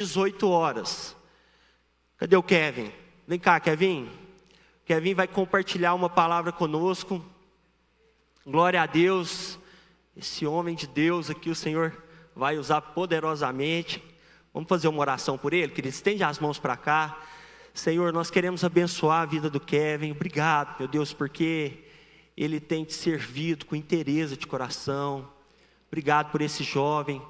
18 horas. Cadê o Kevin? Vem cá, Kevin. O Kevin vai compartilhar uma palavra conosco. Glória a Deus. Esse homem de Deus aqui, o Senhor vai usar poderosamente. Vamos fazer uma oração por ele, querido. Estende as mãos para cá. Senhor, nós queremos abençoar a vida do Kevin. Obrigado, meu Deus, porque ele tem te servido com interesse de coração. Obrigado por esse jovem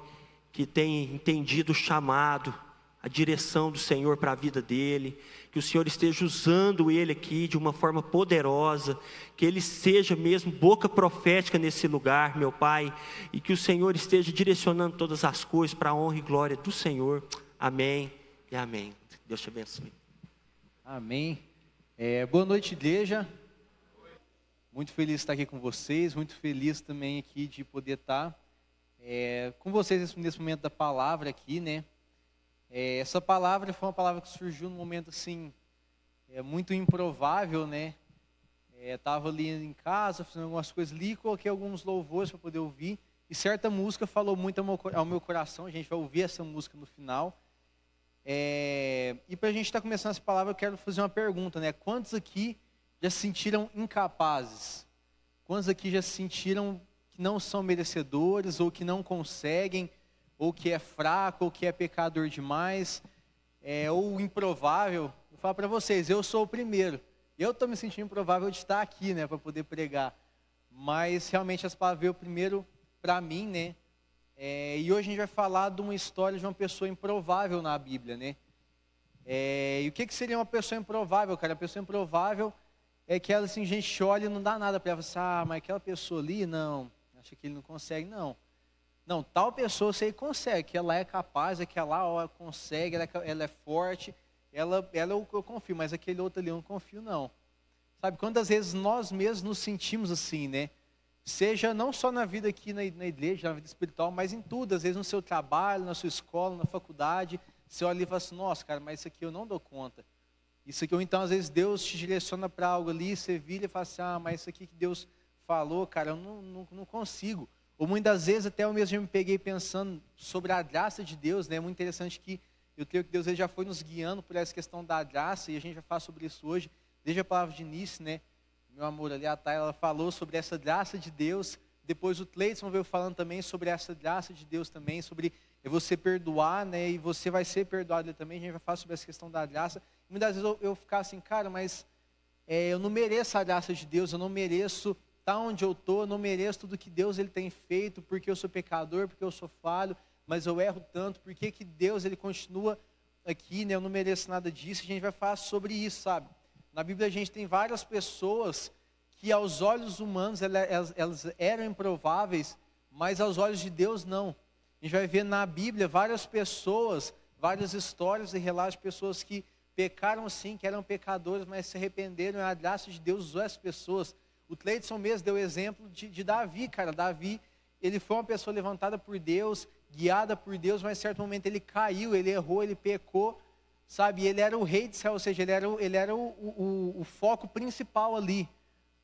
que tem entendido o chamado, a direção do Senhor para a vida dele. Que o Senhor esteja usando ele aqui de uma forma poderosa. Que ele seja mesmo boca profética nesse lugar, meu Pai. E que o Senhor esteja direcionando todas as coisas para a honra e glória do Senhor. Amém e amém. Deus te abençoe. Amém. Boa noite, igreja. Muito feliz de estar aqui com vocês. Muito feliz também aqui de poder estar com vocês nesse momento da palavra aqui, né? Essa palavra foi uma palavra que surgiu num momento assim, muito improvável, né? Estava ali em casa, fazendo algumas coisas ali, coloquei alguns louvores para poder ouvir. E certa música falou muito ao meu coração. A gente vai ouvir essa música no final. E para a gente estar começando essa palavra, eu quero fazer uma pergunta, né? Quantos aqui já se sentiram incapazes? Quantos aqui já se sentiram que não são merecedores, ou que não conseguem, ou que é fraco, ou que é pecador demais, ou improvável? Vou falar para vocês, eu sou o primeiro. Eu estou me sentindo improvável de estar aqui, né, para poder pregar. Mas realmente as palavras veio primeiro para mim, né? E hoje a gente vai falar de uma história de uma pessoa improvável na Bíblia, né? E o que seria uma pessoa improvável, cara? A pessoa improvável é que ela, assim, a gente olha e não dá nada para ela. Assim, mas aquela pessoa ali, não, acha que ele não consegue, não. Não, tal pessoa você consegue, que ela é capaz, aquela hora consegue, ela é forte, ela eu confio, mas aquele outro ali eu não confio, não. Sabe, quantas vezes nós mesmos nos sentimos assim, né? Seja não só na vida aqui na igreja, na vida espiritual, mas em tudo. Às vezes no seu trabalho, na sua escola, na faculdade, você olha e fala assim, nossa, cara, mas isso aqui eu não dou conta. Isso aqui, ou então às vezes Deus te direciona para algo ali, você vira e fala assim, mas isso aqui que Deus falou, cara, eu não consigo. Ou muitas vezes até eu mesmo já me peguei pensando sobre a graça de Deus, né? É muito interessante que eu creio que Deus ele já foi nos guiando por essa questão da graça, e a gente vai falar sobre isso hoje, desde a palavra de início, né? Meu amor ali, a Thay, ela falou sobre essa graça de Deus. Depois o Cleiton veio falando também sobre essa graça de Deus também, sobre você perdoar, né? E você vai ser perdoado também. A gente vai falar sobre essa questão da graça. E muitas vezes eu ficar assim, cara, mas eu não mereço a graça de Deus, eu não mereço estar onde eu estou, eu não mereço tudo que Deus ele tem feito, porque eu sou pecador, porque eu sou falho, mas eu erro tanto, por que Deus ele continua aqui, né? Eu não mereço nada disso. A gente vai falar sobre isso, sabe? Na Bíblia a gente tem várias pessoas que aos olhos humanos elas eram improváveis, mas aos olhos de Deus não. A gente vai ver na Bíblia várias pessoas, várias histórias e relatos de pessoas que pecaram sim, que eram pecadores, mas se arrependeram, e a graça de Deus usou essas pessoas. O Cleiton mesmo deu exemplo de Davi, cara. Davi, ele foi uma pessoa levantada por Deus, guiada por Deus, mas em certo momento ele caiu, ele errou, ele pecou. Sabe, ele era o rei de Israel, ou seja, ele era o foco principal ali,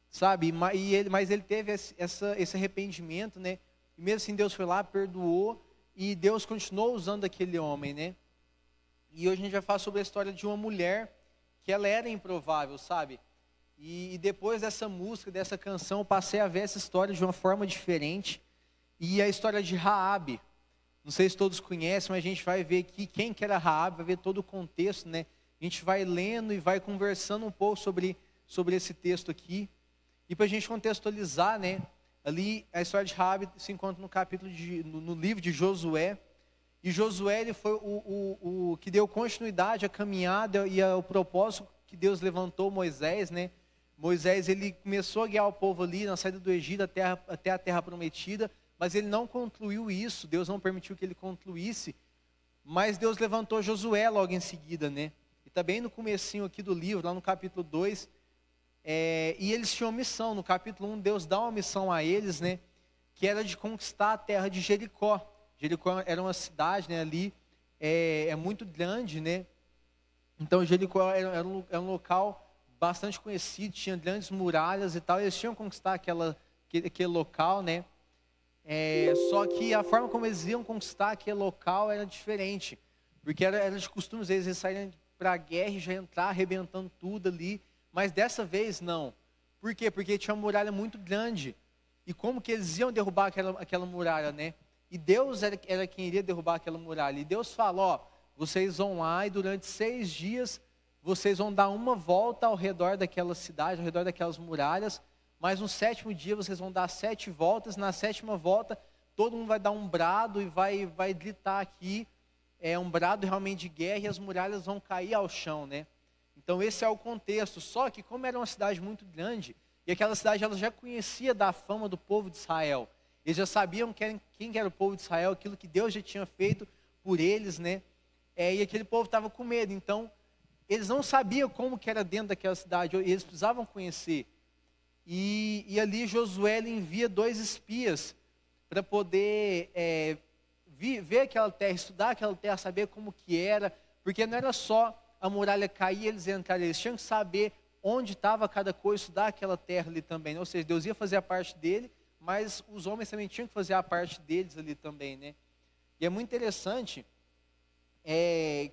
sabe, mas ele teve esse arrependimento, né, e mesmo assim Deus foi lá, perdoou, e Deus continuou usando aquele homem, né, e hoje a gente vai falar sobre a história de uma mulher, que ela era improvável, sabe, e depois dessa música, dessa canção, eu passei a ver essa história de uma forma diferente, e a história de Raabe. Não sei se todos conhecem, mas a gente vai ver aqui quem que era Raabe, vai ver todo o contexto, né? A gente vai lendo e vai conversando um pouco sobre esse texto aqui. E para a gente contextualizar, né? Ali a história de Raabe se encontra no capítulo no livro de Josué. E Josué ele foi o que deu continuidade à caminhada e ao propósito que Deus levantou Moisés, né? Moisés ele começou a guiar o povo ali na saída do Egito até a terra prometida. Mas ele não concluiu isso, Deus não permitiu que ele concluísse, mas Deus levantou Josué logo em seguida, né? E também no comecinho aqui do livro, lá no capítulo 2, e eles tinham uma missão. No capítulo 1, Deus dá uma missão a eles, né? Que era de conquistar a terra de Jericó. Jericó era uma cidade, né, ali, muito grande, né? Então Jericó era um local bastante conhecido, tinha grandes muralhas e tal, eles tinham que conquistar aquele local, né? Só que a forma como eles iam conquistar aquele local era diferente. Porque era de costume, às vezes, eles saírem para a guerra e já entrar arrebentando tudo ali. Mas dessa vez, não. Por quê? Porque tinha uma muralha muito grande. E como que eles iam derrubar aquela muralha, né? E Deus era quem iria derrubar aquela muralha. E Deus fala, ó, vocês vão lá e durante 6 dias, vocês vão dar uma volta ao redor daquela cidade, ao redor daquelas muralhas. Mas no 7º dia, vocês vão dar 7 voltas. Na 7ª volta, todo mundo vai dar um brado e vai gritar aqui. É um brado realmente de guerra e as muralhas vão cair ao chão, né? Então esse é o contexto. Só que como era uma cidade muito grande, e aquela cidade ela já conhecia da fama do povo de Israel. Eles já sabiam quem era o povo de Israel, aquilo que Deus já tinha feito por eles, né? E aquele povo estava com medo. Então, eles não sabiam como que era dentro daquela cidade, eles precisavam conhecer. E ali Josué envia 2 espias para poder ver aquela terra, estudar aquela terra, saber como que era, porque não era só a muralha cair e eles entrarem, eles tinham que saber onde estava cada coisa, estudar aquela terra ali também, né? Ou seja, Deus ia fazer a parte dele, mas os homens também tinham que fazer a parte deles ali também, né? E é muito interessante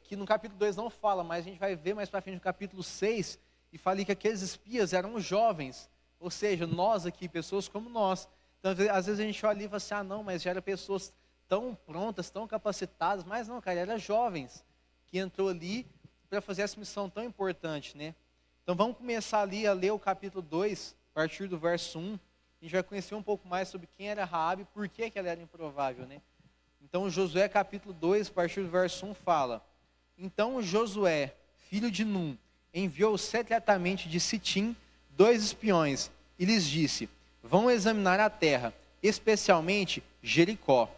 que no capítulo 2 não fala, mas a gente vai ver mais para frente no capítulo 6, e fala que aqueles espias eram jovens, ou seja, nós aqui, pessoas como nós. Então, às vezes a gente olha ali e fala assim, não, mas já eram pessoas tão prontas, tão capacitadas, mas não, cara, eram jovens que entrou ali para fazer essa missão tão importante, né? Então vamos começar ali a ler o capítulo 2, a partir do verso 1. A gente vai conhecer um pouco mais sobre quem era Raabe e por que ela era improvável, né? Então Josué capítulo 2, a partir do verso 1 fala: Então Josué, filho de Num, enviou secretamente de Sitim 2 espiões e lhes disse: Vão examinar a terra, especialmente Jericó.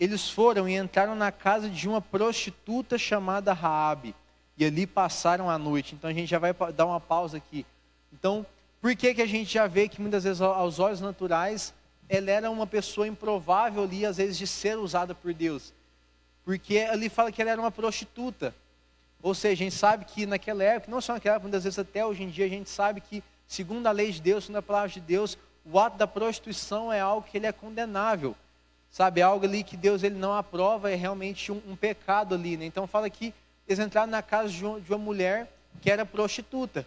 Eles foram e entraram na casa de uma prostituta chamada Raabe, e ali passaram a noite. Então a gente já vai dar uma pausa aqui. Então, por que a gente já vê que muitas vezes aos olhos naturais, ela era uma pessoa improvável ali, às vezes, de ser usada por Deus? Porque ali fala que ela era uma prostituta. Ou seja, a gente sabe que naquela época, não só naquela época, muitas vezes até hoje em dia, a gente sabe que, segundo a lei de Deus, segundo a palavra de Deus, o ato da prostituição é algo que ele é condenável. Sabe, é algo ali que Deus ele não aprova, é realmente um pecado ali, né? Então fala que eles entraram na casa de uma mulher que era prostituta.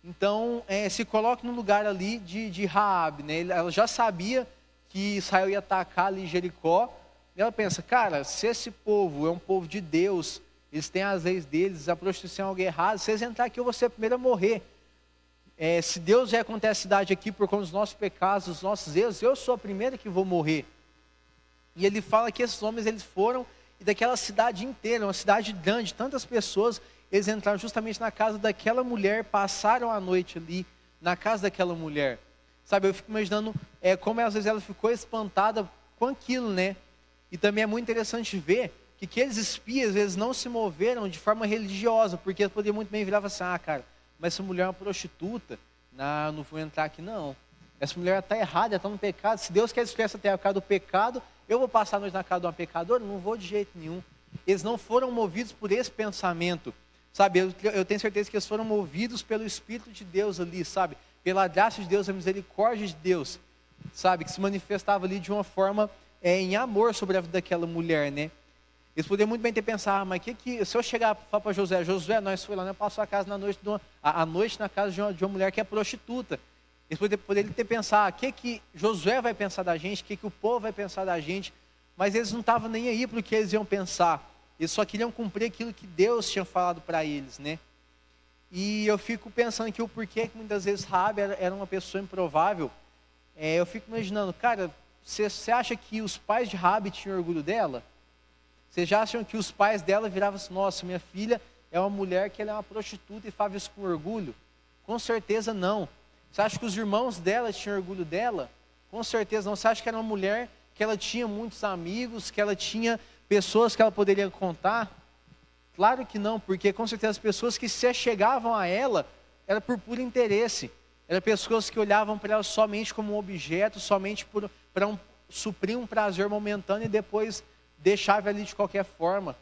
Então, se coloca no lugar ali de Raabe, né? Ela já sabia que Israel ia atacar ali Jericó. E ela pensa, cara, se esse povo é um povo de Deus, eles têm as leis deles, a prostituição é algo errado, se eles entrarem aqui eu vou ser a primeira a morrer. Se Deus já acontece a cidade aqui por conta dos nossos pecados, dos nossos erros, eu sou a primeira que vou morrer. E ele fala que esses homens eles foram, e daquela cidade inteira, uma cidade grande, tantas pessoas, eles entraram justamente na casa daquela mulher, passaram a noite ali, na casa daquela mulher. Sabe, eu fico imaginando como às vezes ela ficou espantada com aquilo, né? E também é muito interessante ver que aqueles espias, eles não se moveram de forma religiosa, porque eles poderiam muito bem virar e falar assim, cara, mas essa mulher é uma prostituta, não vou entrar aqui não. Essa mulher está errada, está no pecado, se Deus quer destruir essa terra por causa do pecado, eu vou passar a noite na casa de uma pecadora? Não vou de jeito nenhum. Eles não foram movidos por esse pensamento, sabe? Eu tenho certeza que eles foram movidos pelo Espírito de Deus ali, sabe? Pela graça de Deus, a misericórdia de Deus, sabe? Que se manifestava ali de uma forma em amor sobre a vida daquela mulher, né? Eles poderiam muito bem ter pensado, mas se eu chegar e falar para Josué, nós fomos lá, nós passamos a noite na casa de uma mulher que é prostituta. Eles poderiam ter pensado, o que Josué vai pensar da gente, o que o povo vai pensar da gente, mas eles não estavam nem aí para o que eles iam pensar, eles só queriam cumprir aquilo que Deus tinha falado para eles, né? E eu fico pensando aqui o porquê que muitas vezes Raabe era uma pessoa improvável. Eu fico imaginando, cara, você acha que os pais de Raabe tinham orgulho dela? Vocês já acham que os pais dela viravam assim, nossa, minha filha é uma mulher que ela é uma prostituta e faz isso com orgulho? Com certeza não. Você acha que os irmãos dela tinham orgulho dela? Com certeza não. Você acha que era uma mulher que ela tinha muitos amigos, que ela tinha pessoas que ela poderia contar? Claro que não, porque com certeza as pessoas que se chegavam a ela, era por puro interesse. Eram pessoas que olhavam para ela somente como um objeto, somente para suprir um prazer momentâneo e depois deixava ali de qualquer forma.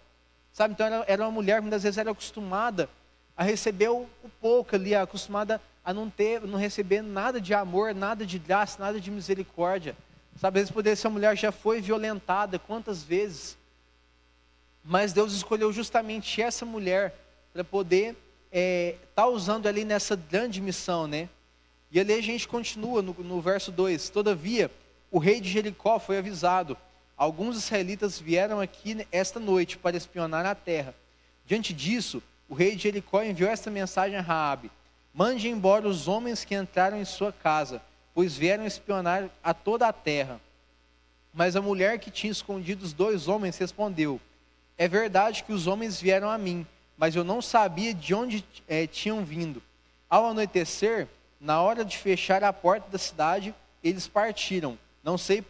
Sabe, então era uma mulher que muitas vezes era acostumada a receber o pouco ali, acostumada a não receber nada de amor, nada de graça, nada de misericórdia. Sabe, às vezes poderia ser uma mulher que já foi violentada, quantas vezes? Mas Deus escolheu justamente essa mulher para poder estar usando ali nessa grande missão, né? E ali a gente continua no verso 2. Todavia, o rei de Jericó foi avisado. Alguns israelitas vieram aqui esta noite para espionar a terra. Diante disso, o rei de Jericó enviou esta mensagem a Raabe: mande embora os homens que entraram em sua casa, pois vieram espionar a toda a terra. Mas a mulher que tinha escondido os 2 homens respondeu: é verdade que os homens vieram a mim, mas eu não sabia de onde tinham vindo. Ao anoitecer, na hora de fechar a porta da cidade, eles partiram. Não sei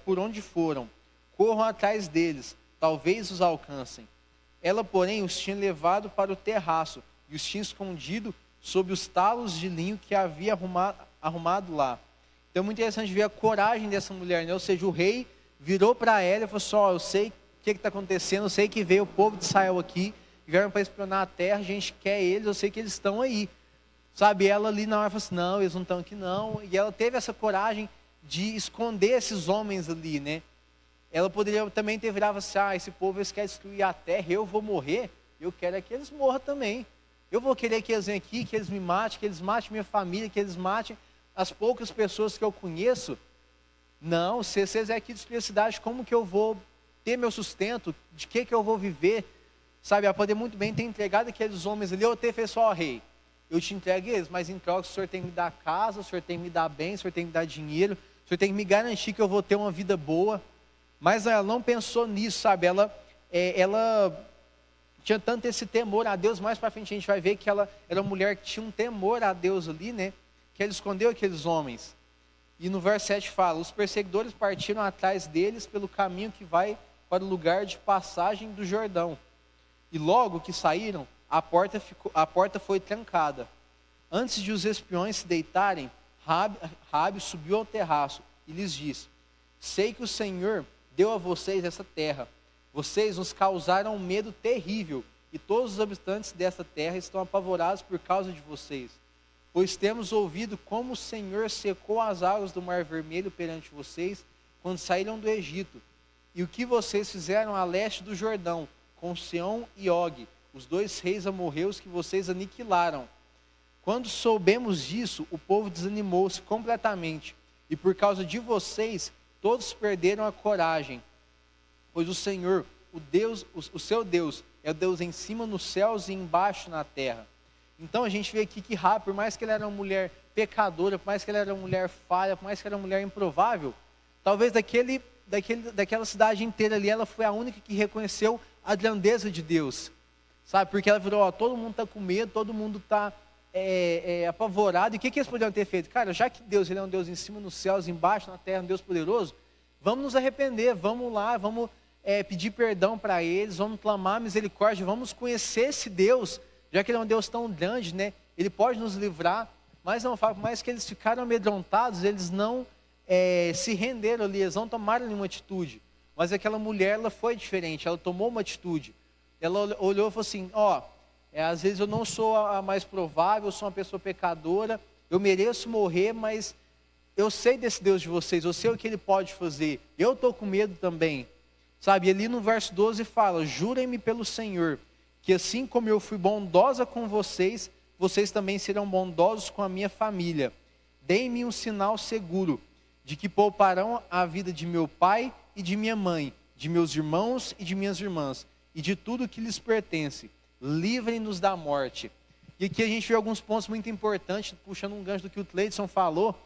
por onde foram. Corram atrás deles, talvez os alcancem. Ela, porém, os tinha levado para o terraço e os tinha escondido sob os talos de linho que havia arrumado lá. Então é muito interessante ver a coragem dessa mulher, né? Ou seja, o rei virou para ela e falou assim: eu sei o que está acontecendo, eu sei que veio o povo de Israel aqui, vieram para espionar a terra, a gente quer eles, eu sei que eles estão aí. Sabe, ela ali na hora falou assim: não, eles não estão aqui não. E ela teve essa coragem de esconder esses homens ali, né? Ela poderia também ter virado assim: esse povo eles querem destruir a terra, eu vou morrer, eu quero é que eles morram também. Eu vou querer que eles venham aqui, que eles me matem, que eles matem minha família, que eles matem as poucas pessoas que eu conheço. Não, se vocês é aqui destruir a cidade, como que eu vou ter meu sustento? De que eu vou viver? Sabe, ela poderia muito bem ter entregado aqueles homens ali, ou ter feito só: rei, eu te entrego eles, mas em troca o senhor tem que me dar casa, o senhor tem que me dar bem, o senhor tem que me dar dinheiro, o senhor tem que me garantir que eu vou ter uma vida boa. Mas ela não pensou nisso, sabe? Ela tinha tanto esse temor a Deus. Mais para frente a gente vai ver que ela era uma mulher que tinha um temor a Deus ali, né? Que ela escondeu aqueles homens. E no verso 7 fala: os perseguidores partiram atrás deles pelo caminho que vai para o lugar de passagem do Jordão. E logo que saíram, a porta foi trancada. Antes de os espiões se deitarem, Raabe subiu ao terraço e lhes disse: sei que o Senhor deu a vocês essa terra. Vocês nos causaram um medo terrível, e todos os habitantes dessa terra estão apavorados por causa de vocês. Pois temos ouvido como o Senhor secou as águas do Mar Vermelho perante vocês, quando saíram do Egito, e o que vocês fizeram a leste do Jordão, com Seom e Og, os 2 reis amorreus que vocês aniquilaram. Quando soubemos disso, o povo desanimou-se completamente, e por causa de vocês, todos perderam a coragem, pois o Senhor, o seu Deus, é o Deus em cima nos céus e embaixo na terra. Então a gente vê aqui que Raabe, por mais que ela era uma mulher pecadora, por mais que ela era uma mulher falha, por mais que ela era uma mulher improvável, talvez daquela cidade inteira ali, ela foi a única que reconheceu a grandeza de Deus, sabe? Porque ela virou: todo mundo está com medo, todo mundo está apavorado. E o que eles poderiam ter feito? Cara, já que Deus ele é um Deus em cima nos céus, embaixo na terra, um Deus poderoso, vamos nos arrepender, vamos lá, vamos pedir perdão para eles, vamos clamar misericórdia, vamos conhecer esse Deus, já que ele é um Deus tão grande, né? Ele pode nos livrar. Mas não, por mais que eles ficaram amedrontados, eles não se renderam ali, eles não tomaram nenhuma atitude. Mas aquela mulher, ela foi diferente, ela tomou uma atitude. Ela olhou e falou assim: às vezes eu não sou a mais provável, eu sou uma pessoa pecadora, eu mereço morrer, mas eu sei desse Deus de vocês, eu sei o que Ele pode fazer, eu estou com medo também. Sabe, ali no verso 12 fala: jurem-me pelo Senhor, que assim como eu fui bondosa com vocês, vocês também serão bondosos com a minha família. Deem-me um sinal seguro, de que pouparão a vida de meu pai e de minha mãe, de meus irmãos e de minhas irmãs, e de tudo que lhes pertence. Livrem-nos da morte. E aqui a gente vê alguns pontos muito importantes, puxando um gancho do que o Cleidson falou,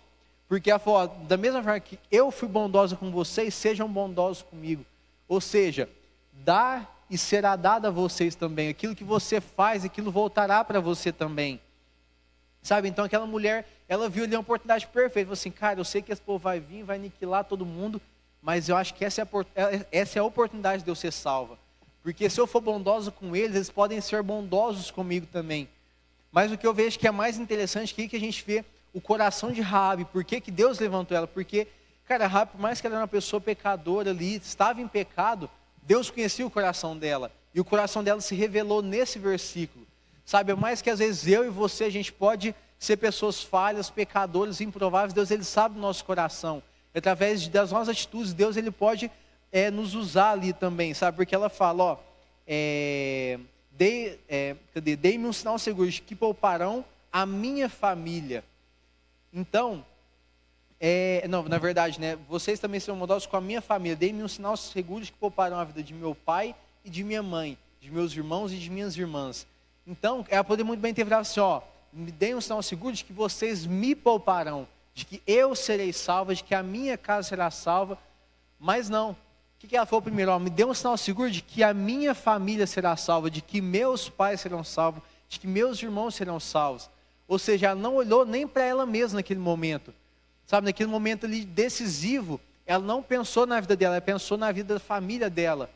porque ela falou: da mesma forma que eu fui bondosa com vocês, sejam bondosos comigo. Ou seja, dar e será dado a vocês também. Aquilo que você faz, aquilo voltará para você também. Sabe, então aquela mulher, ela viu ali uma oportunidade perfeita. Falou assim: cara, eu sei que esse povo vai vir, vai aniquilar todo mundo, mas eu acho que essa é a oportunidade de eu ser salva. Porque se eu for bondosa com eles, eles podem ser bondosos comigo também. Mas o que eu vejo que é mais interessante aqui, que a gente vê o coração de Raabe. Por que Deus levantou ela? Porque, cara, Raabe, por mais que ela era uma pessoa pecadora ali, estava em pecado, Deus conhecia o coração dela. E o coração dela se revelou nesse versículo. Sabe, é mais que às vezes eu e você, a gente pode ser pessoas falhas, pecadores, improváveis. Deus, Ele sabe do nosso coração. Através das nossas atitudes, Deus, Ele pode nos usar ali também, sabe? Porque ela fala: Dei-me um sinal seguro de que pouparão a minha família. Então, não, na verdade, né? Vocês também serão bondosos com a minha família. Dei-me um sinal seguro de que pouparão a vida de meu pai e de minha mãe, de meus irmãos e de minhas irmãs. Então, ela poderia muito bem ter falado assim, ó, me deem um sinal seguro de que vocês me pouparão, de que eu serei salva, de que a minha casa será salva. Mas não. O que ela falou primeiro? Ó, me dê um sinal seguro de que a minha família será salva, de que meus pais serão salvos, de que meus irmãos serão salvos. Ou seja, ela não olhou nem para ela mesma naquele momento. Sabe, naquele momento ali decisivo, ela não pensou na vida dela, ela pensou na vida da família dela.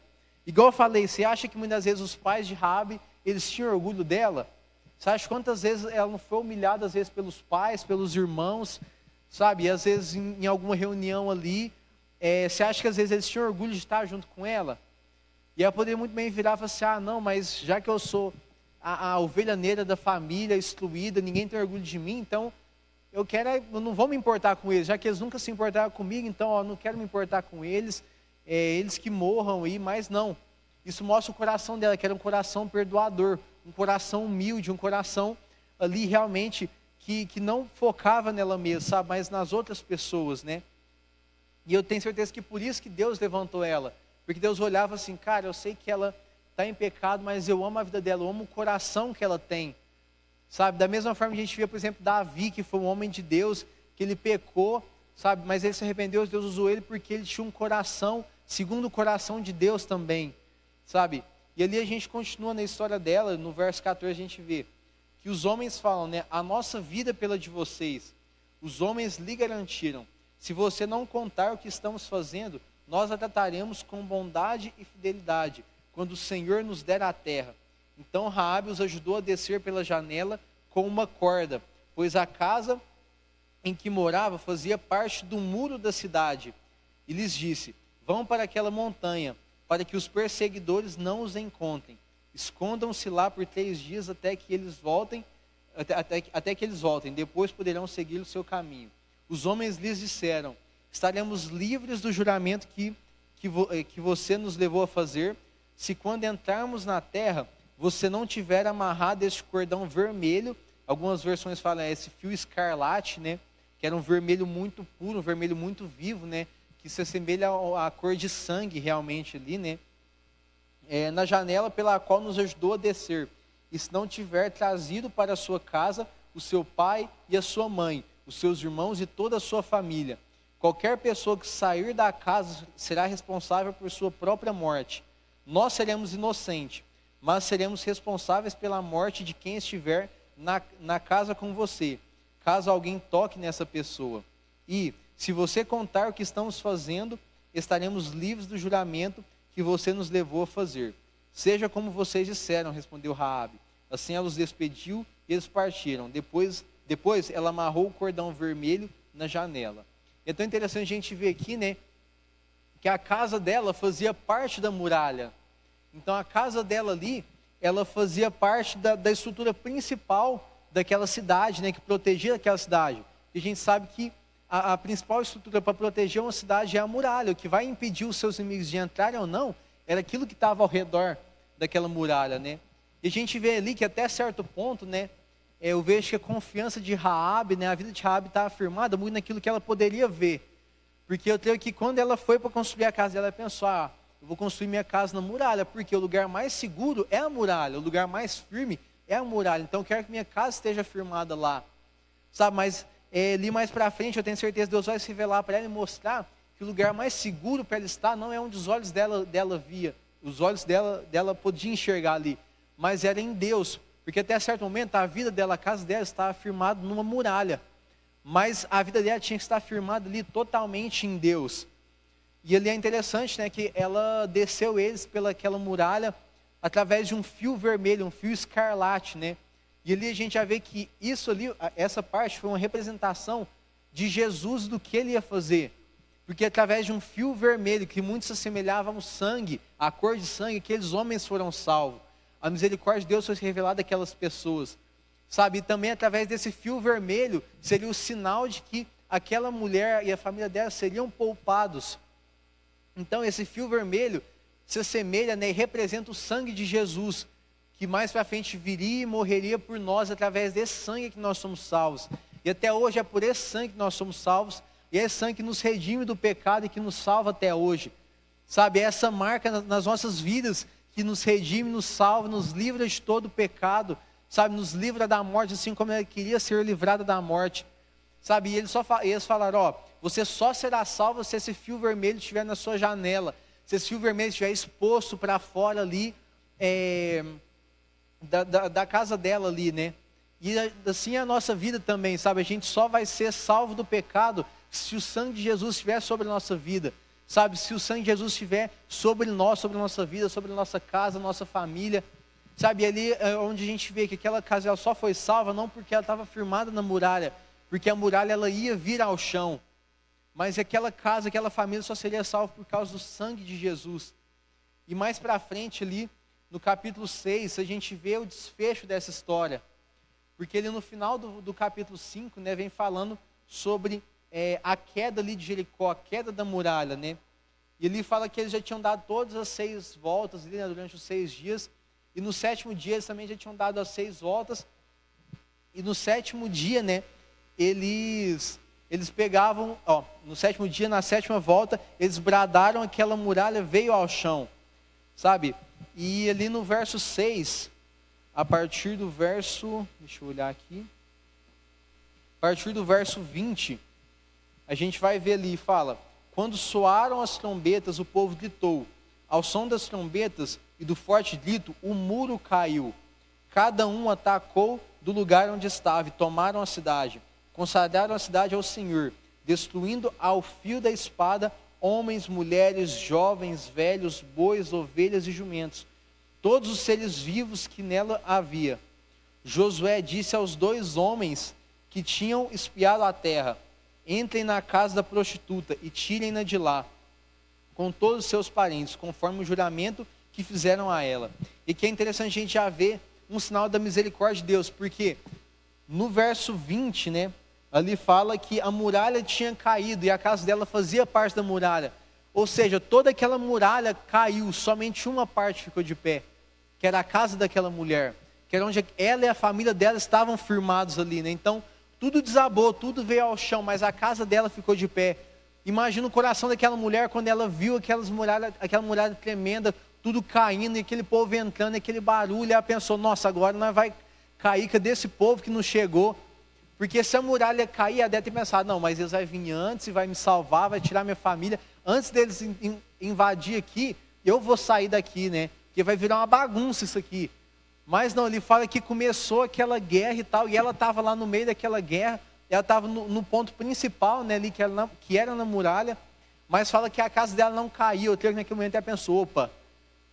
Igual eu falei, você acha que muitas vezes os pais de Raabe, eles tinham orgulho dela? Você acha quantas vezes ela não foi humilhada, às vezes pelos pais, pelos irmãos, sabe? E às vezes em alguma reunião ali, você acha que às vezes eles tinham orgulho de estar junto com ela? E ela poderia muito bem virar e falar assim, ah não, mas já que eu sou a ovelha negra da família, excluída, ninguém tem orgulho de mim, então eu não vou me importar com eles, já que eles nunca se importaram comigo, então eu não quero me importar com eles, eles que morram aí, mas não. Isso mostra o coração dela, que era um coração perdoador, um coração humilde, um coração ali realmente que não focava nela mesma, sabe, mas nas outras pessoas, né? E eu tenho certeza que por isso que Deus levantou ela, porque Deus olhava assim, cara, eu sei que ela está em pecado, mas eu amo a vida dela, eu amo o coração que ela tem, sabe? Da mesma forma que a gente vê, por exemplo, Davi, que foi um homem de Deus, que ele pecou, sabe? Mas ele se arrependeu, Deus usou ele porque ele tinha um coração, segundo o coração de Deus também, sabe? E ali a gente continua na história dela, no verso 14 a gente vê que os homens falam, né? A nossa vida pela de vocês, os homens lhe garantiram, se você não contar o que estamos fazendo, nós a trataremos com bondade e fidelidade, quando o Senhor nos der a terra. Então Raabe os ajudou a descer pela janela com uma corda, pois a casa em que morava fazia parte do muro da cidade. E lhes disse, vão para aquela montanha, para que os perseguidores não os encontrem. Escondam-se lá por 3 dias até que eles voltem, depois poderão seguir o seu caminho. Os homens lhes disseram, estaremos livres do juramento que você nos levou a fazer, se quando entrarmos na terra, você não tiver amarrado este cordão vermelho, algumas versões falam esse fio escarlate, né, que era um vermelho muito puro, um vermelho muito vivo, né, que se assemelha à cor de sangue realmente ali, né, na janela pela qual nos ajudou a descer, e se não tiver trazido para a sua casa o seu pai e a sua mãe, os seus irmãos e toda a sua família. Qualquer pessoa que sair da casa será responsável por sua própria morte. Nós seremos inocentes, mas seremos responsáveis pela morte de quem estiver na casa com você, caso alguém toque nessa pessoa. E, se você contar o que estamos fazendo, estaremos livres do juramento que você nos levou a fazer. Seja como vocês disseram, respondeu Raabe. Assim ela os despediu e eles partiram. Depois ela amarrou o cordão vermelho na janela. Então é interessante a gente ver aqui, né, que a casa dela fazia parte da muralha. Então a casa dela ali, ela fazia parte da estrutura principal daquela cidade, né, que protegia aquela cidade. E a gente sabe que a principal estrutura para proteger uma cidade é a muralha. O que vai impedir os seus inimigos de entrarem ou não, era aquilo que estava ao redor daquela muralha, né. E a gente vê ali que até certo ponto, né, eu vejo que a confiança de Raabe, né, a vida de Raabe está afirmada muito naquilo que ela poderia ver. Porque eu creio que quando ela foi para construir a casa dela, ela pensou, eu vou construir minha casa na muralha, porque o lugar mais seguro é a muralha, o lugar mais firme é a muralha. Então eu quero que minha casa esteja firmada lá. Sabe, mas ali mais para frente, eu tenho certeza que Deus vai se revelar para ela e mostrar que o lugar mais seguro para ela estar não é onde os olhos dela via, os olhos dela podiam enxergar ali, mas era em Deus. Porque até certo momento a vida dela, a casa dela estava firmada numa muralha. Mas a vida dela tinha que estar firmada ali totalmente em Deus. E ali é interessante, né, que ela desceu eles pelaquela muralha através de um fio vermelho, um fio escarlate, né. E ali a gente já vê que isso ali, essa parte foi uma representação de Jesus do que ele ia fazer. Porque através de um fio vermelho, que muito se assemelhava ao sangue, a cor de sangue, aqueles homens foram salvos. A misericórdia de Deus foi revelada àquelas pessoas, sabe? E também através desse fio vermelho, seria o sinal de que aquela mulher e a família dela seriam poupados. Então esse fio vermelho se assemelha, né, e representa o sangue de Jesus, que mais para frente viria e morreria por nós através desse sangue que nós somos salvos. E até hoje é por esse sangue que nós somos salvos, e é esse sangue que nos redime do pecado e que nos salva até hoje. Sabe, é essa marca nas nossas vidas que nos redime, nos salva, nos livra de todo o pecado, sabe, nos livra da morte, assim como ele queria ser livrado da morte. Sabe, e eles falaram, ó, você só será salvo se esse fio vermelho estiver na sua janela, se esse fio vermelho estiver exposto para fora ali, da casa dela ali, né? E assim é a nossa vida também, sabe, a gente só vai ser salvo do pecado se o sangue de Jesus estiver sobre a nossa vida, sabe, se o sangue de Jesus estiver sobre nós, sobre a nossa vida, sobre a nossa casa, nossa família, sabe, ali é onde a gente vê que aquela casa ela só foi salva, não porque ela estava firmada na muralha, porque a muralha ela ia vir ao chão, mas aquela casa, aquela família só seria salva por causa do sangue de Jesus. E mais para frente ali, no capítulo 6, a gente vê o desfecho dessa história, porque ele no final do capítulo 5, né, vem falando sobre a queda ali de Jericó, a queda da muralha, né? E ele fala que eles já tinham dado todas as 6 voltas ali, né, durante os 6 dias, e no 7º dia eles também já tinham dado as 6 voltas, e no 7º dia, né, eles pegavam, ó, no 7º dia, na 7ª volta, eles bradaram, aquela muralha veio ao chão, sabe? E ali no verso 6, a partir do verso, deixa eu olhar aqui, a partir do verso 20, a gente vai ver ali, fala, quando soaram as trombetas, o povo gritou, ao som das trombetas e do forte grito, o muro caiu, cada um atacou do lugar onde estava e tomaram a cidade, consagraram a cidade ao Senhor, destruindo ao fio da espada homens, mulheres, jovens, velhos, bois, ovelhas e jumentos, todos os seres vivos que nela havia. Josué disse aos 2 homens que tinham espiado a terra, entrem na casa da prostituta e tirem-na de lá, com todos os seus parentes, conforme o juramento que fizeram a ela. E que é interessante a gente já ver um sinal da misericórdia de Deus, porque no verso 20, né, ali fala que a muralha tinha caído e a casa dela fazia parte da muralha. Ou seja, toda aquela muralha caiu, somente uma parte ficou de pé, que era a casa daquela mulher, que era onde ela e a família dela estavam firmados ali, né? Então, tudo desabou, tudo veio ao chão, mas a casa dela ficou de pé. Imagina o coração daquela mulher quando ela viu aquela muralha tremenda, tudo caindo, e aquele povo entrando, aquele barulho, ela pensou, nossa, agora nós vai cair, cadê esse povo que não chegou? Porque se a muralha cair, ela deve ter pensado, não, mas eles vão vir antes e vai me salvar, vai tirar minha família, antes deles invadir aqui, eu vou sair daqui, né? Porque vai virar uma bagunça isso aqui. Mas não, ele fala que começou aquela guerra e tal, e ela estava lá no meio daquela guerra, ela estava no ponto principal, né, ali, que era na muralha, mas fala que a casa dela não caiu. Eu creio que naquele momento ela pensou, opa,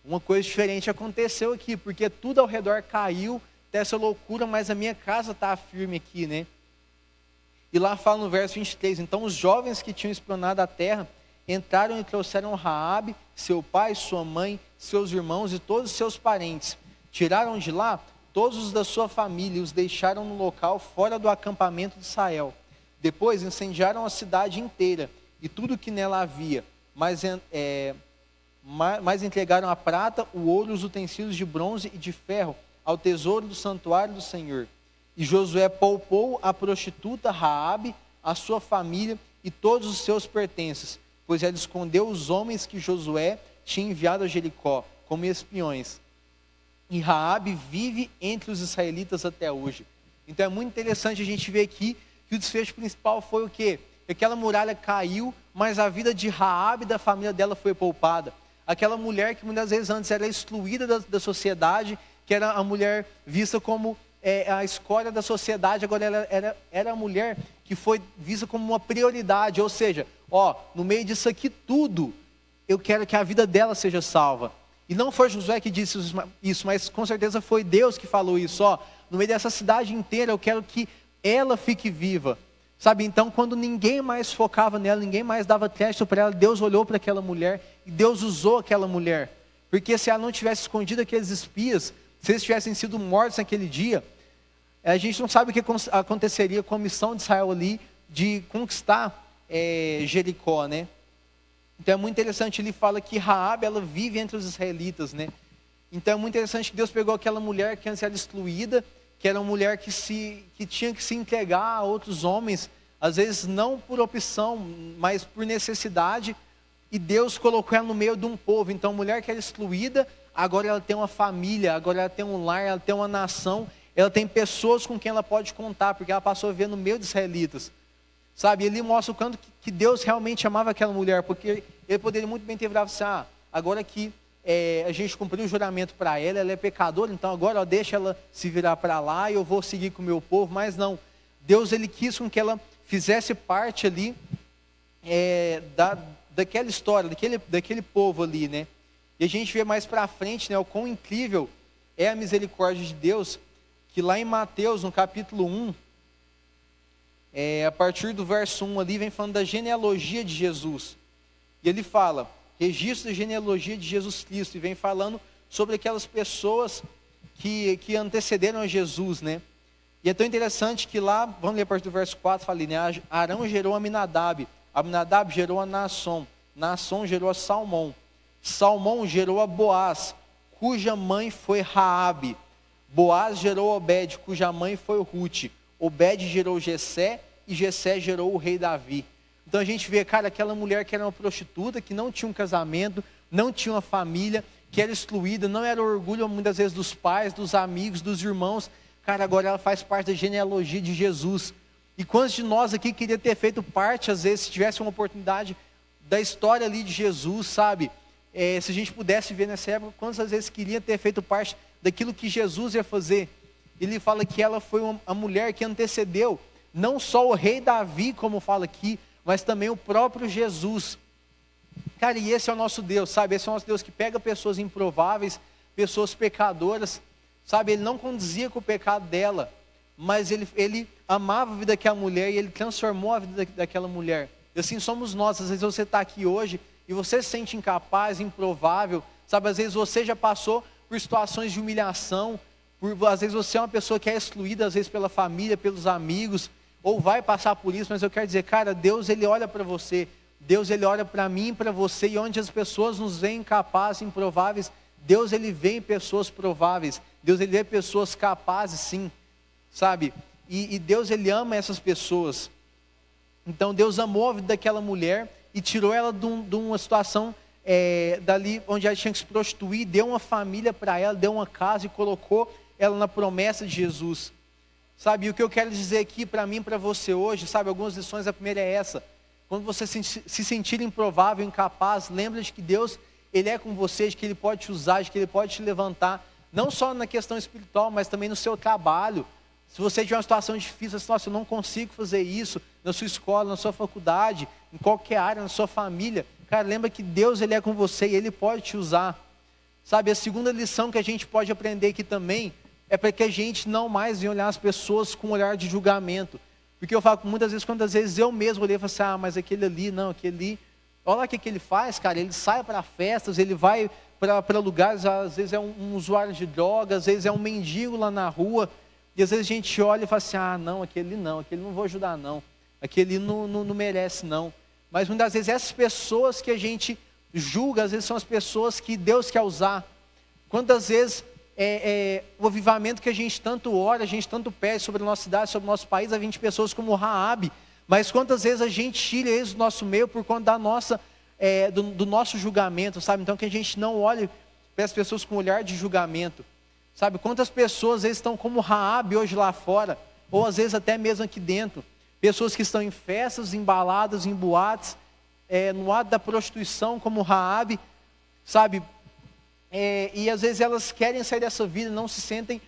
uma coisa diferente aconteceu aqui, porque tudo ao redor caiu, dessa loucura, mas a minha casa está firme aqui, né? E lá fala no verso 23, então os jovens que tinham espionado a terra, entraram e trouxeram Raabe, seu pai, sua mãe, seus irmãos e todos os seus parentes. Tiraram de lá todos os da sua família e os deixaram no local fora do acampamento de Israel. Depois incendiaram a cidade inteira e tudo que nela havia, mas entregaram a prata, o ouro, os utensílios de bronze e de ferro ao tesouro do santuário do Senhor. E Josué poupou a prostituta Raabe, a sua família e todos os seus pertences, pois ela escondeu os homens que Josué tinha enviado a Jericó como espiões. E Raabe vive entre os israelitas até hoje. Então é muito interessante a gente ver aqui que o desfecho principal foi o quê? Aquela muralha caiu, mas a vida de Raabe e da família dela foi poupada. Aquela mulher que muitas vezes antes era excluída da sociedade, que era a mulher vista como a escória da sociedade, agora ela era a mulher que foi vista como uma prioridade. Ou seja, no meio disso aqui tudo, eu quero que a vida dela seja salva. E não foi Josué que disse isso, mas com certeza foi Deus que falou isso. No meio dessa cidade inteira, eu quero que ela fique viva. Sabe, então quando ninguém mais focava nela, ninguém mais dava crédito para ela, Deus olhou para aquela mulher e Deus usou aquela mulher. Porque se ela não tivesse escondido aqueles espias, se eles tivessem sido mortos naquele dia, a gente não sabe o que aconteceria com a missão de Israel ali, de conquistar Jericó, né? Então é muito interessante, ele fala que Raabe, ela vive entre os israelitas, né? Então é muito interessante que Deus pegou aquela mulher que antes era excluída, que era uma mulher que tinha que se entregar a outros homens, às vezes não por opção, mas por necessidade, e Deus colocou ela no meio de um povo. Então a mulher que era excluída, agora ela tem uma família, agora ela tem um lar, ela tem uma nação, ela tem pessoas com quem ela pode contar, porque ela passou a viver no meio dos israelitas. Sabe, ele mostra o quanto que Deus realmente amava aquela mulher, porque ele poderia muito bem ter virado assim, agora que a gente cumpriu o juramento para ela, ela é pecadora, então agora deixa ela se virar para lá e eu vou seguir com o meu povo. Mas não, Deus ele quis com que ela fizesse parte ali daquela história, daquele povo ali, né? E a gente vê mais para frente, né, o quão incrível é a misericórdia de Deus, que lá em Mateus, no capítulo 1, a partir do verso 1 ali, vem falando da genealogia de Jesus. E ele fala, registro da genealogia de Jesus Cristo, e vem falando sobre aquelas pessoas que antecederam a Jesus, né? E é tão interessante que lá, vamos ler a partir do verso 4, fala ali, né? Arão gerou Aminadab, Aminadab gerou a Naasson, Naasson gerou a Salmão, Salmão gerou a Boaz, cuja mãe foi Raabe, Boaz gerou Obed, cuja mãe foi Rute, Obed gerou Jessé, e Jessé gerou o rei Davi. Então a gente vê, cara, aquela mulher que era uma prostituta, que não tinha um casamento, não tinha uma família, que era excluída, não era orgulho muitas vezes dos pais, dos amigos, dos irmãos. Cara, agora ela faz parte da genealogia de Jesus. E quantos de nós aqui queria ter feito parte, às vezes, se tivesse uma oportunidade da história ali de Jesus, sabe? Se a gente pudesse ver nessa época, quantas às vezes queria ter feito parte daquilo que Jesus ia fazer. Ele fala que ela foi a mulher que antecedeu, não só o rei Davi, como fala aqui, mas também o próprio Jesus. Cara, e esse é o nosso Deus, sabe? Esse é o nosso Deus que pega pessoas improváveis, pessoas pecadoras, sabe? Ele não condizia com o pecado dela, mas ele amava a vida daquela mulher e ele transformou a vida daquela mulher. E assim somos nós. Às vezes você está aqui hoje e você se sente incapaz, improvável, sabe? Às vezes você já passou por situações de humilhação, às vezes você é uma pessoa que é excluída, às vezes pela família, pelos amigos, ou vai passar por isso, mas eu quero dizer, cara, Deus ele olha para você, Deus ele olha para mim e para você, e onde as pessoas nos veem incapazes, improváveis, Deus ele vê pessoas prováveis, Deus ele vê pessoas capazes sim, sabe? E Deus ele ama essas pessoas. Então Deus amou a vida daquela mulher e tirou ela de uma situação dali onde ela tinha que se prostituir, deu uma família para ela, deu uma casa e colocou ela na promessa de Jesus. Sabe, e o que eu quero dizer aqui para mim e para você hoje, sabe, algumas lições, a primeira é essa: quando você se sentir improvável, incapaz, lembra de que Deus, Ele é com você, de que Ele pode te usar, de que Ele pode te levantar, não só na questão espiritual, mas também no seu trabalho. Se você tiver uma situação difícil, eu não consigo fazer isso, na sua escola, na sua faculdade, em qualquer área, na sua família, cara, lembra que Deus, Ele é com você e Ele pode te usar. Sabe, a segunda lição que a gente pode aprender aqui também, é para que a gente não mais venha olhar as pessoas com um olhar de julgamento. Porque eu falo muitas vezes, quantas vezes eu mesmo olhei e falei assim, mas aquele ali, não, aquele ali, olha lá o que ele faz, cara, ele sai para festas, ele vai para lugares, às vezes é um usuário de drogas, às vezes é um mendigo lá na rua, e às vezes a gente olha e fala assim, não, aquele não vou ajudar não, aquele não merece não. Mas muitas vezes essas pessoas que a gente julga, às vezes são as pessoas que Deus quer usar. Quantas vezes o avivamento que a gente tanto ora, a gente tanto pede sobre a nossa cidade, sobre o nosso país, a 20 pessoas como Raabe, mas quantas vezes a gente tira eles do nosso meio por conta da nossa, do nosso julgamento, sabe? Então que a gente não olhe para as pessoas com um olhar de julgamento, sabe? Quantas pessoas às vezes estão como Raabe hoje lá fora, ou às vezes até mesmo aqui dentro, pessoas que estão em festas, em baladas, em boates, no ato da prostituição como Raabe, sabe? E às vezes elas querem sair dessa vida, não se sentem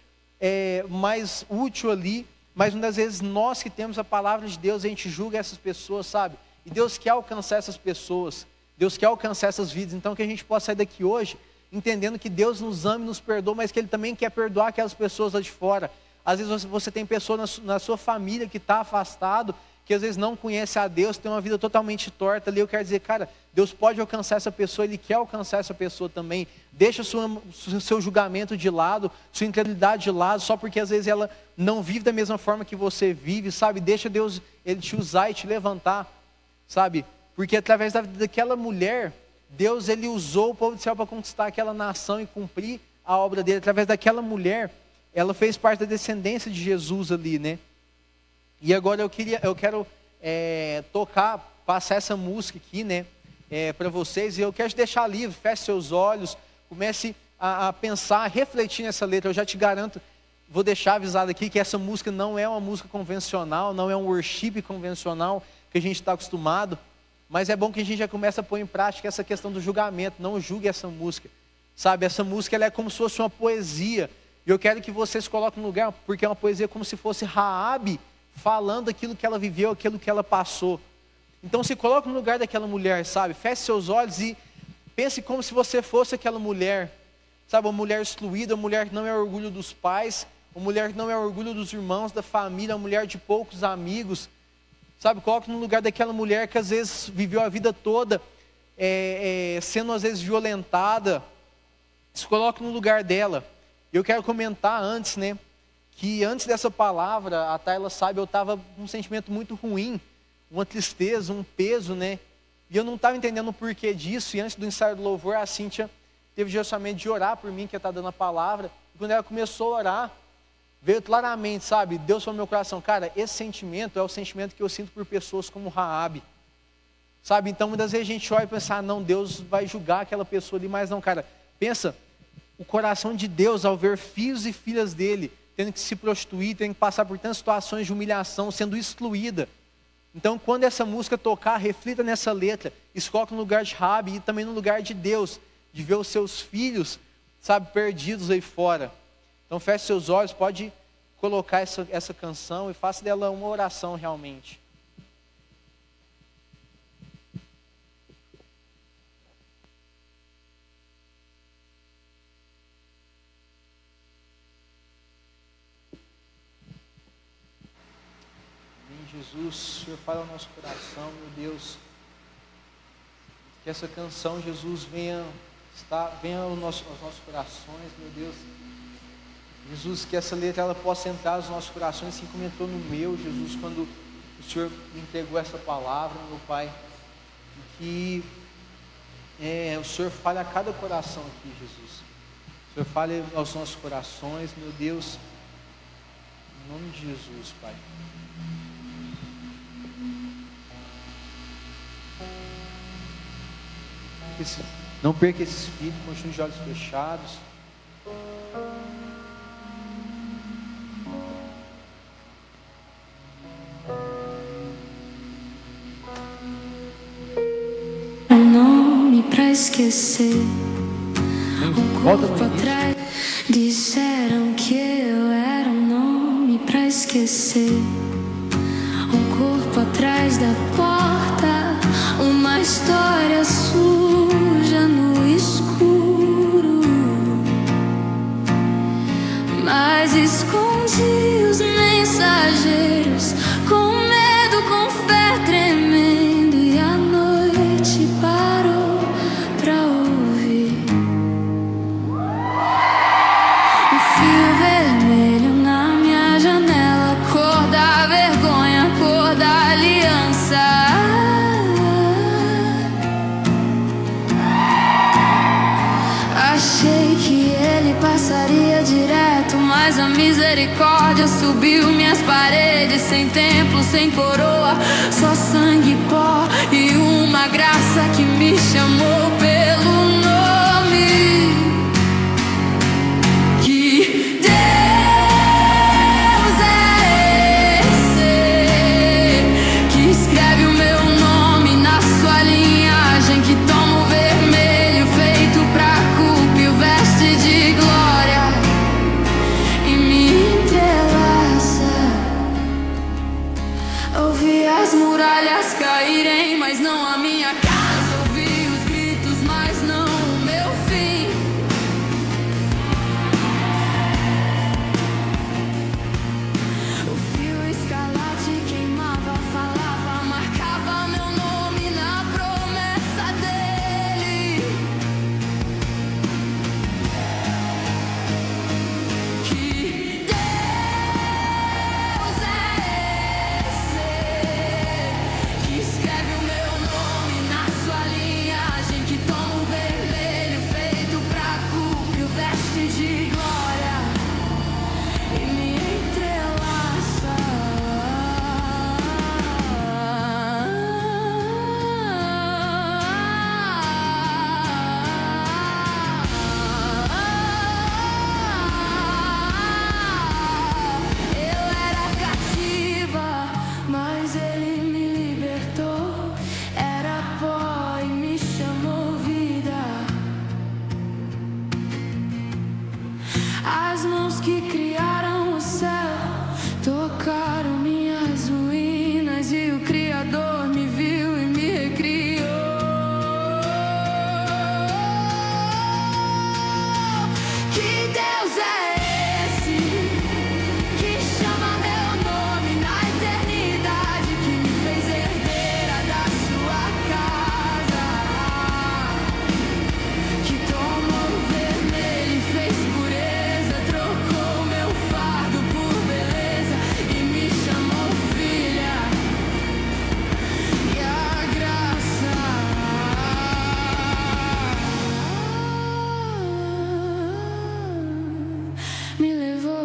mais útil ali, mas muitas vezes nós que temos a palavra de Deus, a gente julga essas pessoas, sabe? E Deus quer alcançar essas pessoas, Deus quer alcançar essas vidas, então que a gente possa sair daqui hoje, entendendo que Deus nos ama e nos perdoa, mas que Ele também quer perdoar aquelas pessoas lá de fora. Às vezes você tem pessoas na sua família que está afastado, que às vezes não conhece a Deus, tem uma vida totalmente torta ali. Eu quero dizer, cara, Deus pode alcançar essa pessoa, Ele quer alcançar essa pessoa também. Deixa seu julgamento de lado, sua incredulidade de lado, só porque às vezes ela não vive da mesma forma que você vive, sabe? Deixa Deus Ele te usar e te levantar, sabe? Porque através da vida daquela mulher, Deus ele usou o povo de Israel para conquistar aquela nação e cumprir a obra dele. Através daquela mulher, ela fez parte da descendência de Jesus ali, né? E agora eu quero passar essa música aqui, né? Para vocês, e eu quero te deixar livre, feche seus olhos, comece a pensar, a refletir nessa letra. Eu já te garanto, vou deixar avisado aqui que essa música não é uma música convencional, não é um worship convencional que a gente está acostumado, mas é bom que a gente já comece a pôr em prática essa questão do julgamento. Não julgue essa música, sabe? Essa música ela é como se fosse uma poesia, e eu quero que vocês coloquem no lugar, porque é uma poesia como se fosse Raabe falando aquilo que ela viveu, aquilo que ela passou. Então se coloque no lugar daquela mulher, sabe? Feche seus olhos e pense como se você fosse aquela mulher, sabe? Uma mulher excluída, uma mulher que não é orgulho dos pais, uma mulher que não é orgulho dos irmãos, da família, uma mulher de poucos amigos, sabe? Coloque no lugar daquela mulher que às vezes viveu a vida toda sendo às vezes violentada. Se coloque no lugar dela. Eu quero comentar antes, né? Que antes dessa palavra, a Tayla sabe, eu estava com um sentimento muito ruim, uma tristeza, um peso, né? E eu não estava entendendo o porquê disso. E antes do ensaio do louvor, a Cíntia teve o orçamento de orar por mim, que ia estar dando a palavra. E quando ela começou a orar, veio claramente, sabe? Deus falou no meu coração, cara, esse sentimento é o sentimento que eu sinto por pessoas como Raabe, sabe? Então muitas vezes a gente olha e pensa, não, Deus vai julgar aquela pessoa ali, mas não, cara, pensa, o coração de Deus ao ver filhos e filhas dele tendo que se prostituir, tendo que passar por tantas situações de humilhação, sendo excluída. Então quando essa música tocar, reflita nessa letra, e se coloque no lugar de Raabe e também no lugar de Deus, de ver os seus filhos, sabe, perdidos aí fora. Então feche seus olhos, pode colocar essa canção e faça dela uma oração realmente. Amém, Jesus, o Senhor fala ao nosso coração, meu Deus. Que essa canção, Jesus, venha aos nossos corações, meu Deus. Jesus, que essa letra ela possa entrar nos nossos corações, assim como entrou no meu, Jesus, quando o Senhor me entregou essa palavra, meu Pai. E que o Senhor fale a cada coração aqui, Jesus. O Senhor fale aos nossos corações, meu Deus. Em nome de Jesus, Pai. Não perca esse espírito, continue de olhos fechados. Nome pra esquecer. Um corpo atrás. Disseram que eu era um nome pra esquecer. Um corpo atrás da porta. Uma história suja no escuro. Mas escondi os mensageiros com medo, com fé tremendo. E a noite parou pra ouvir um fio vermelho na minha janela, cor da vergonha, cor da aliança. Achei que ele passaria direto, mas a misericórdia subiu minhas paredes. Sem templo, sem coroa, só sangue e pó. E uma graça que me chamou pelo nome. Que Deus é esse que escreve o meu nome na sua linhagem, que toma o vermelho feito pra culpa e o veste de glória e me entrelaça. Ouvi as muralhas caírem, mas não a minha casa. Ouvi os gritos, mas não o meu fim.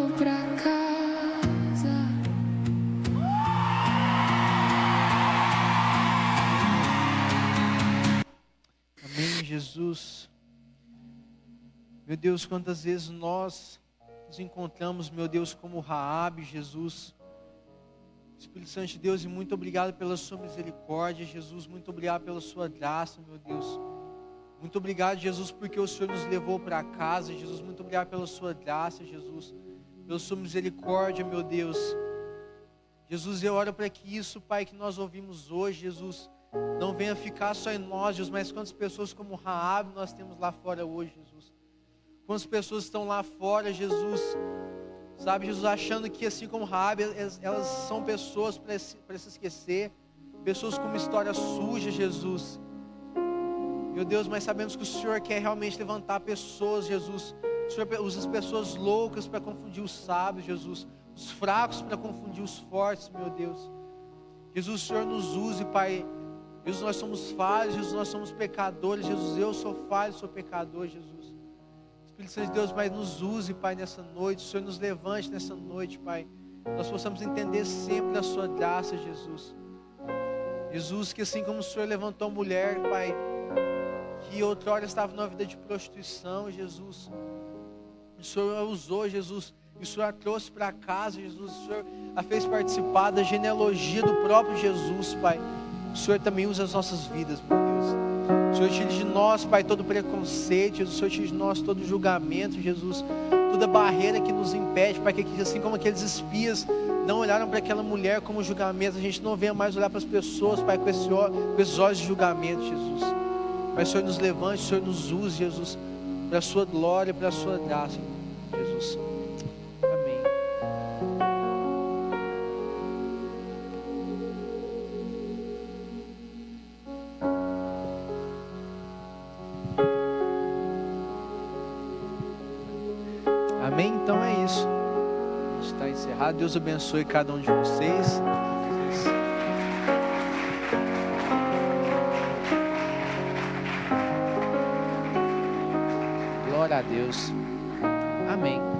levou pra casa. Amém, Jesus. Meu Deus, quantas vezes nós nos encontramos, meu Deus, como Raabe, Jesus. Espírito Santo de Deus, e muito obrigado pela sua misericórdia, Jesus. Muito obrigado pela sua graça, meu Deus. Muito obrigado, Jesus, porque o Senhor nos levou para casa, Jesus. Muito obrigado pela sua graça, Jesus. Pela sua misericórdia, meu Deus. Jesus, eu oro para que isso, Pai, que nós ouvimos hoje, Jesus, não venha ficar só em nós, Jesus, mas quantas pessoas como Raabe nós temos lá fora hoje, Jesus. Quantas pessoas estão lá fora, Jesus, sabe, Jesus, achando que assim como Raabe, elas são pessoas para se esquecer, pessoas com uma história suja, Jesus. Meu Deus, mas sabemos que o Senhor quer realmente levantar pessoas, Jesus. O Senhor usa as pessoas loucas para confundir os sábios, Jesus. Os fracos para confundir os fortes, meu Deus. Jesus, o Senhor nos use, Pai. Jesus, nós somos falhos, Jesus, nós somos pecadores. Jesus, eu sou falho, sou pecador, Jesus. Espírito Santo de Deus, mas nos use, Pai, nessa noite. O Senhor nos levante nessa noite, Pai. Nós possamos entender sempre a sua graça, Jesus. Jesus, que assim como o Senhor levantou a mulher, Pai, que outrora estava numa vida de prostituição, Jesus, o Senhor a usou, Jesus, e o Senhor a trouxe para casa, Jesus, o Senhor a fez participar da genealogia do próprio Jesus, Pai. O Senhor também usa as nossas vidas, meu Deus. O Senhor tira de nós, Pai, todo preconceito, Jesus, o Senhor tira de nós todo julgamento, Jesus, toda barreira que nos impede, Pai, que assim como aqueles espias não olharam para aquela mulher como julgamento, a gente não venha mais olhar para as pessoas, Pai, com esses olhos de julgamento, Jesus. Mas o Senhor nos levante, o Senhor nos use, Jesus, para a sua glória, para a sua graça, Jesus. Amém. Amém? Então é isso. A gente está encerrado. Deus abençoe cada um de vocês. Glória a Deus. Amém.